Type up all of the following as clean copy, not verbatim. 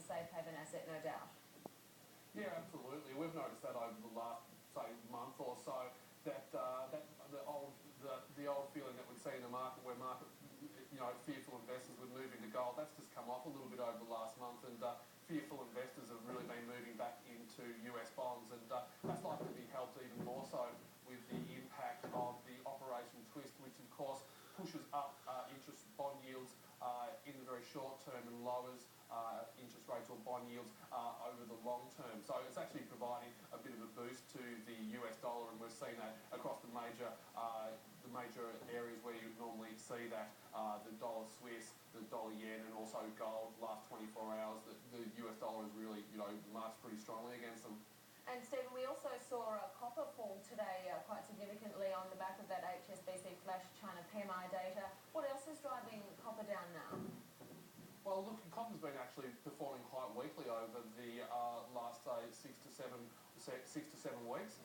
safe haven asset, no doubt. Yeah, absolutely. We've noticed that over the last, say, month or so, that the old feeling that we'd see in the market, where fearful investors would move into gold, that's just come off a little bit over the last month, and fearful investors have really been moving back into US bonds, and that's likely to be helped even more so with the impact of the Operation Twist, which of course pushes up interest bond yields in the very short term and lowers interest rates or bond yields over the long term. So it's actually providing a bit of a boost to the US dollar, and we've seen that across the major areas where you normally see that, the dollar Swiss, the dollar yen, and also gold. Last 24 hours, the US dollar has really marched pretty strongly against them. And Stephen, we also saw copper fall today quite significantly on the back of that HSBC flash China PMI data. What else is driving copper down now? Well, look, copper's been actually performing quite weakly over the last, say, 6 to 7 weeks.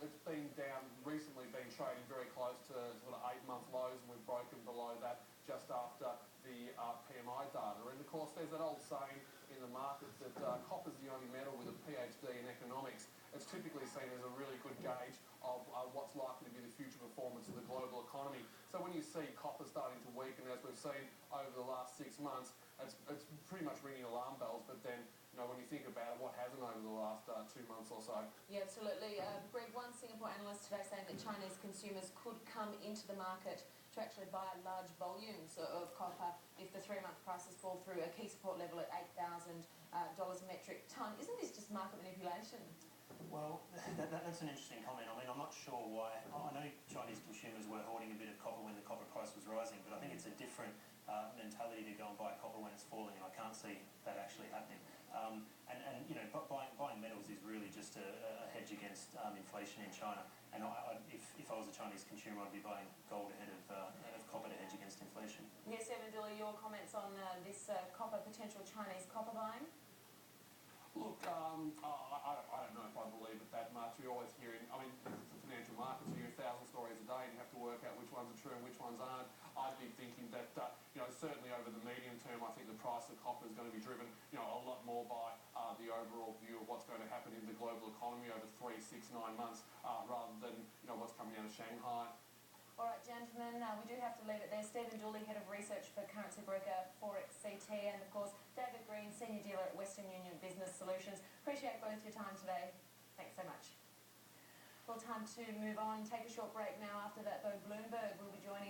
It's been down recently, been trading very close to sort of 8-month lows, and we've broken below that just after the PMI data. And of course, there's that old saying in the market that copper's the only metal with a PhD in economics. It's typically seen as a really good gauge of what's likely to be the future performance of the global economy. So when you see copper starting to weaken, as we've seen over the last 6 months, it's pretty much ringing alarm bells. But then, when you think about it, what hasn't over the last 2 months or so? Yeah, absolutely. Greg, one Singapore analyst today saying that Chinese consumers could come into the market to actually buy large volumes of copper if the 3-month prices fall through a key support level at $8,000 a metric tonne. Isn't this just market manipulation? Well, that's an interesting comment. I mean, I'm not sure why. I know Chinese consumers were hoarding a bit of copper when the copper price was rising, but I think it's a different mentality to go and buy copper when it's falling, and I can't see that actually happening. Buying metals is really just a hedge against inflation in China. And if I was a Chinese consumer, I'd be buying gold ahead of copper to hedge against inflation. Yes, Evan Dilley, your comments on this potential Chinese copper buying? Look, I don't know if I believe it that much. You're always hearing, the financial markets, you hear 1,000 stories a day, and you have to work out which ones are true and which ones aren't. I'd be thinking that, certainly over the medium term, I think the price of copper is going to be driven, a lot more by the overall view of what's going to happen in the global economy over 3, 6, 9 months, rather than, what's coming out of Shanghai. All right, gentlemen, we do have to leave it there. Stephen Dilley, Head of Research for currency broker Forex CT, and of course, David Green, Senior Dealer at Western Union Business Solutions. Appreciate both your time today. Thanks so much. Well, time to move on. Take a short break now. After that, though, Bloomberg will be joining us.